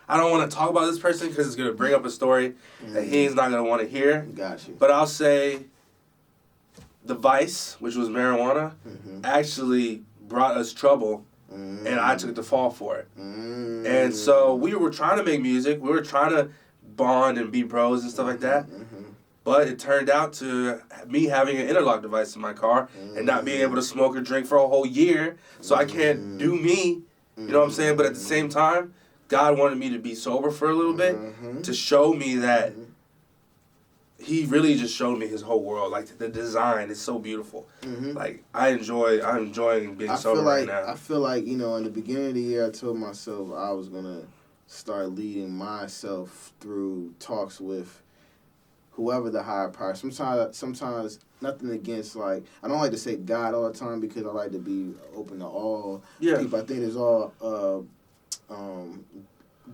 I don't want to talk about this person because it's going to bring up a story that he's not going to want to hear. Got you. But I'll say the vice, which was marijuana, actually brought us trouble, and I took the fall for it. And so we were trying to make music. We were trying to bond and be bros and stuff like that. But it turned out to me having an interlock device in my car and not being able to smoke or drink for a whole year. So I can't do me. You know what I'm saying? But at the same time, God wanted me to be sober for a little bit to show me that he really just showed me his whole world. Like, the design is so beautiful. Like, I'm enjoying being sober right now. I feel like, you know, in the beginning of the year, I told myself I was going to start leading myself through talks with whoever the higher power. Sometimes nothing against, like, I don't like to say God all the time because I like to be open to all people. I think there's all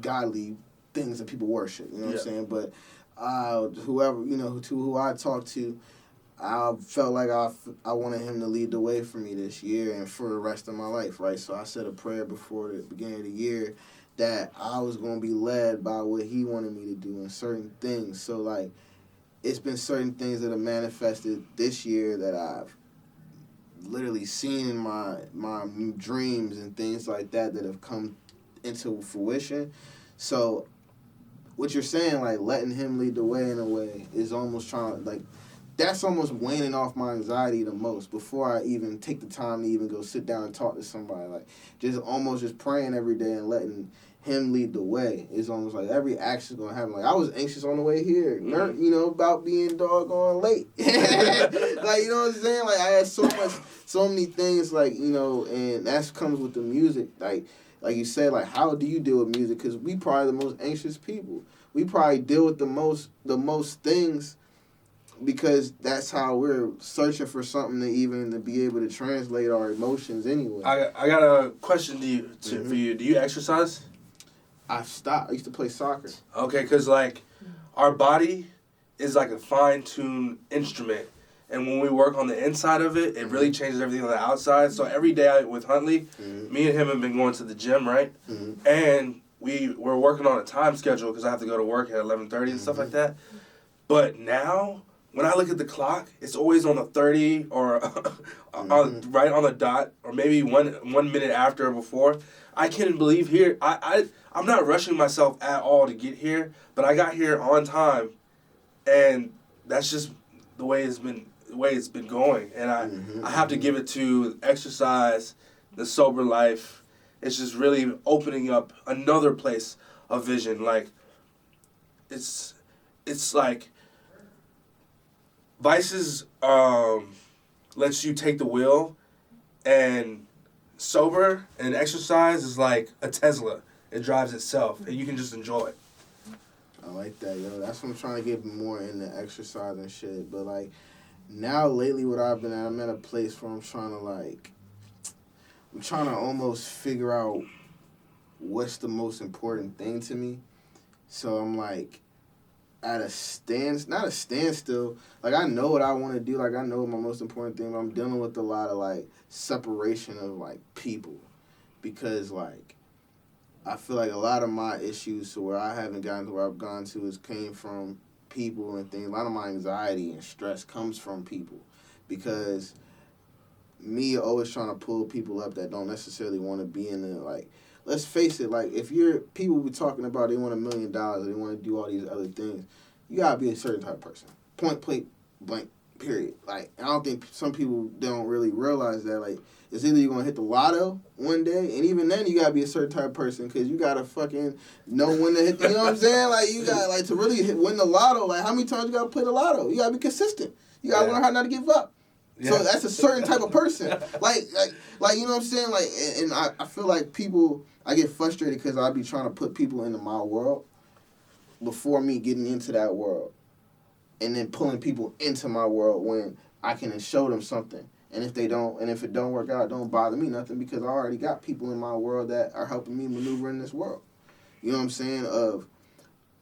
godly things that people worship. You know what I'm saying? But whoever, you know, who I talked to, I felt like I wanted him to lead the way for me this year and for the rest of my life, right? So I said a prayer before the beginning of the year that I was going to be led by what he wanted me to do in certain things. So, like, it's been certain things that have manifested this year that I've literally seen in my dreams and things like that have come into fruition. So what you're saying, like, letting him lead the way in a way is almost trying to, like, that's almost waning off my anxiety the most before I even take the time to even go sit down and talk to somebody. Like, just praying every day and letting him lead the way is almost like every action's going to happen. Like, I was anxious on the way here, you know, about being doggone late. Like, you know what I'm saying? Like, I had so many things, like, you know, and that comes with the music. Like you said, like, how do you deal with music? Because we probably the most anxious people. We probably deal with the most things because that's how we're searching for something to be able to translate our emotions anyway. I got a question for you. Do you exercise? I've stopped. I used to play soccer. Okay, because, like, our body is like a fine-tuned instrument. And when we work on the inside of it, it really changes everything on the outside. So every day with Huntley, me and him have been going to the gym, right? And we're working on a time schedule because I have to go to work at 11:30 and stuff like that. But now, when I look at the clock, it's always on the 30 or right on the dot, or maybe one minute after or before. I can't believe here. I'm not rushing myself at all to get here, but I got here on time, and that's just the way it's been going. And I have to give it to exercise, the sober life. It's just really opening up another place of vision. Like, it's like vices lets you take the wheel, and sober and exercise is like a Tesla. It drives itself, and you can just enjoy it. I like that, yo. That's what I'm trying to get more into exercise and shit. But, like, now lately what I've been at, I'm at a place where I'm trying to almost figure out what's the most important thing to me. So I'm, like, at not a standstill. Like, I know what I want to do. Like, I know what my most important thing, but I'm dealing with a lot of, like, separation of, like, people. Because, like, I feel like a lot of my issues to where I haven't gotten to where I've gone to came from people and things. A lot of my anxiety and stress comes from people. Because me always trying to pull people up that don't necessarily want to be in the, like, let's face it, like, if people be talking about they want $1 million, they want to do all these other things, you gotta be a certain type of person. Point, blank, period. Like, I don't think some people don't really realize that, like, it's either you're gonna hit the lotto one day, and even then you gotta be a certain type of person, because you gotta fucking know when to hit, you know what I'm saying? Like, you gotta, like, to really win the lotto, like, how many times you gotta play the lotto? You gotta be consistent. You gotta learn how not to give up. Yeah. So that's a certain type of person. like, you know what I'm saying? Like, and I feel like people, I get frustrated because I be trying to put people into my world before me getting into that world. And then pulling people into my world when I can show them something. And if it don't work out, it don't bother me nothing, because I already got people in my world that are helping me maneuver in this world. You know what I'm saying?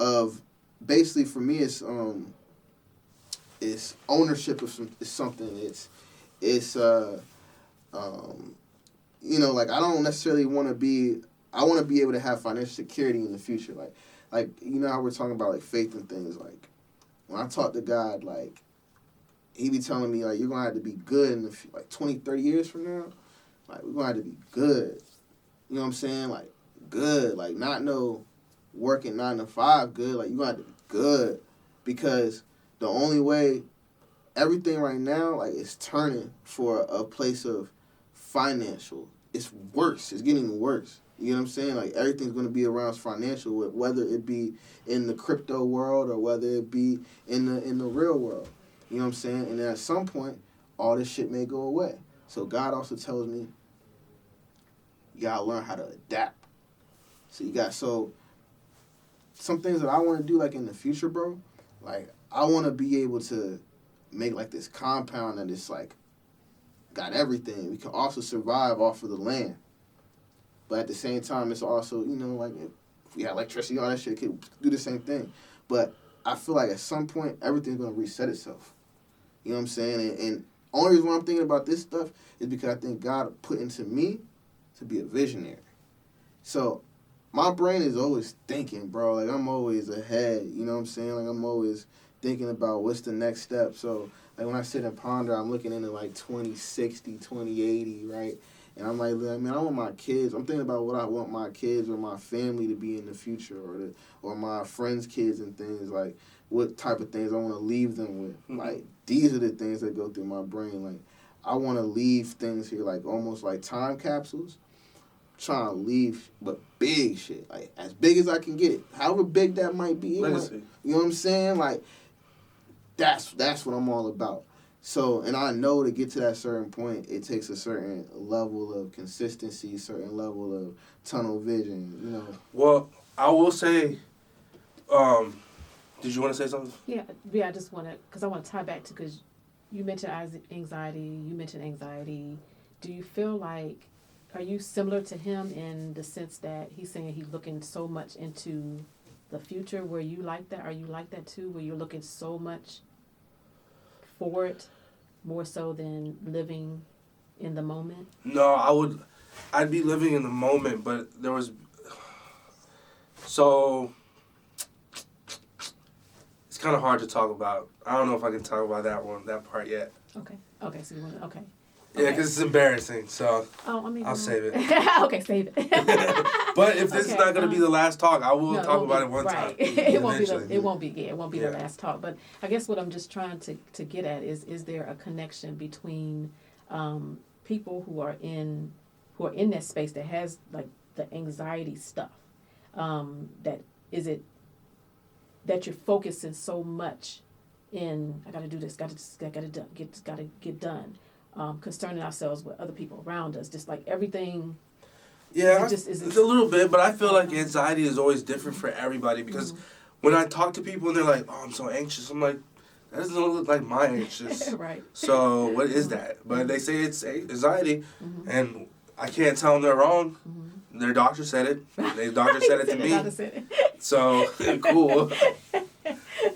Of basically, for me, it's ownership of something. It's you know, like, I don't necessarily want to be I want to be able to have financial security in the future. Like you know how we're talking about like faith and things. Like when I talk to God, like he be telling me like you're gonna have to be good in the like 20, 30 years from now. Like we're gonna have to be good. You know what I'm saying? Like good. Like not no working 9 to 5 good. Like you're gonna have to be good because the only way everything right now like is turning for a place of financial. It's worse. It's getting worse. You know what I'm saying? Like everything's going to be around financial, whether it be in the crypto world or whether it be in the real world. You know what I'm saying? And then at some point, all this shit may go away. So God also tells me, you gotta learn how to adapt. So some things that I want to do like in the future, bro. Like I want to be able to make like this compound that is like got everything. We can also survive off of the land. But at the same time, it's also, you know, like if we had electricity, all that shit could do the same thing. But I feel like at some point, everything's going to reset itself. You know what I'm saying? And only reason why I'm thinking about this stuff is because I think God put into me to be a visionary. So my brain is always thinking, bro. Like I'm always ahead. You know what I'm saying? Like I'm always thinking about what's the next step. So like when I sit and ponder, I'm looking into like 2060, 2080, right? And I'm like, man, I want my kids. I'm thinking about what I want my kids or my family to be in the future, or my friends' kids and things. Like, what type of things I want to leave them with. Mm-hmm. Like, these are the things that go through my brain. Like, I want to leave things here, like almost like time capsules. Trying to leave, but big shit, like as big as I can get it. However big that might be. Legacy. You know what I'm saying? Like, that's what I'm all about. So, and I know to get to that certain point, it takes a certain level of consistency, certain level of tunnel vision, you know. Well, I will say, did you want to say something? Yeah, I just want to, because I want to tie back to, because you mentioned anxiety. Do you feel like, are you similar to him in the sense that he's saying he's looking so much into the future? Were you like that? Are you like that too, where you're looking so much forward, more so than living in the moment? No, I'd be living in the moment, but so it's kind of hard to talk about. I don't know if I can talk about that part yet. Okay, so you want to, okay. Yeah, because it's embarrassing, so I'll save it. Okay, save it. But if this is not going to be the last talk, I will talk about it one time. It won't be the last talk. But I guess what I'm just trying to get at is there a connection between people who are in that space that has like the anxiety stuff, that you're focusing so much in, I got to do this, got to get done. Concerning ourselves with other people around us, just like everything. Yeah, it's a little bit, but I feel like anxiety is always different for everybody because when I talk to people and they're like, "Oh, I'm so anxious," I'm like, "That doesn't look like my anxious." Right. So what is that? But they say it's anxiety, and I can't tell them they're wrong. Their doctor said it. Their doctor said it to me. So cool.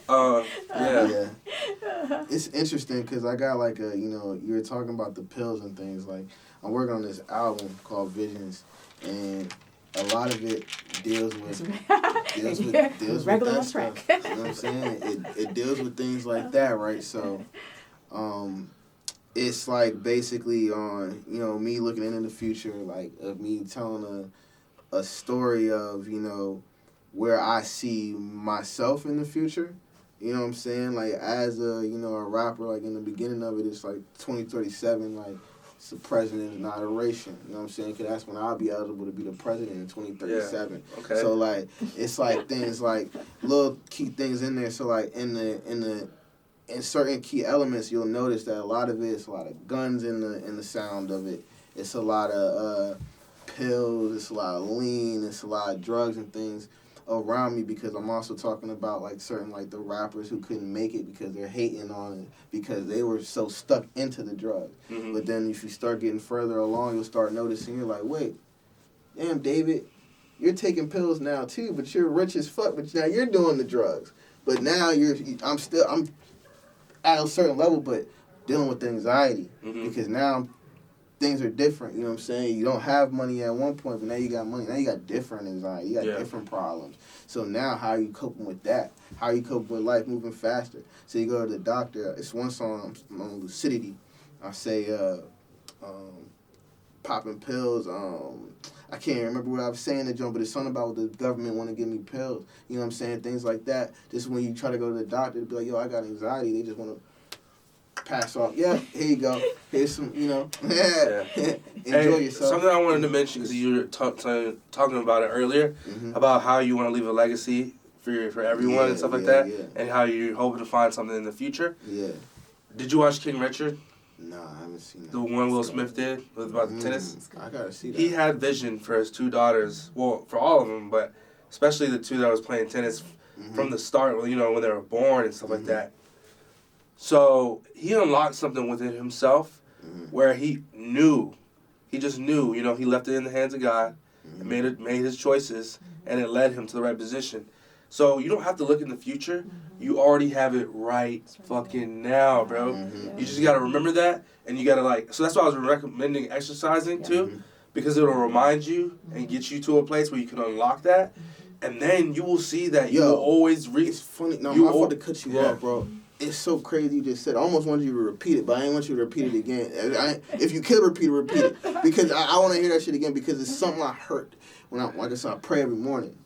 Yeah. It's interesting because I got like you were talking about the pills and things. Like I'm working on this album called Visions, and a lot of it deals with regular that on track. Stuff. You know what I'm saying? It deals with things like that, right? So, it's like basically on me looking into the future, like of me telling a story of where I see myself in the future. You know what I'm saying? Like, as a rapper, like, in the beginning of it, it's like 2037, like, it's the president's inauguration. You know what I'm saying? Because that's when I'll be eligible to be the president in 2037. Yeah. Okay. So, like, it's like things like little key things in there. So, like, in certain key elements, you'll notice that a lot of it's a lot of guns in the sound of it. It's a lot of pills. It's a lot of lean. It's a lot of drugs and things around me, because I'm also talking about like certain like the rappers who couldn't make it because they're hating on it because they were so stuck into the drugs. Mm-hmm. But then if you start getting further along, you'll start noticing, you're like, wait, damn, David, you're taking pills now too, but you're rich as fuck, but now you're doing the drugs. But now I'm at a certain level, but dealing with the anxiety, because now things are different. You know what I'm saying? You don't have money at one point, but now you got money. Now you got different anxiety. You got different problems. So now, how are you coping with that? How are you coping with life moving faster? So you go to the doctor. It's one song on lucidity. I say, popping pills. I can't remember what I was saying, but it's something about the government want to give me pills. You know what I'm saying? Things like that. Just when you try to go to the doctor, to be like, yo, I got anxiety. They just want to pass off. Yeah, here you go. Here's some, Enjoy yourself. Something I wanted to mention, because you were talking about it earlier, about how you want to leave a legacy for everyone and stuff like that, and how you're hoping to find something in the future. Yeah. Did you watch King Richard? No, I haven't seen that. The one Will Smith did about the tennis? I gotta see that. He had vision for his 2 daughters. Well, for all of them, but especially the 2 that was playing tennis from the start, when they were born and stuff like that. So he unlocked something within himself where he just knew, he left it in the hands of God and made his choices, and it led him to the right position. So you don't have to look in the future. You already have it right fucking now, bro. You just got to remember that, and you got to so that's why I was recommending exercising too, because it'll remind you and get you to a place where you can unlock that, and then you will see that you will always reach. It's funny. No, my fault to cut you off, bro. It's so crazy you just said. I almost wanted you to repeat it, but I didn't want you to repeat it again. If you could repeat it, because I want to hear that shit again, because it's something I heard when I pray every morning.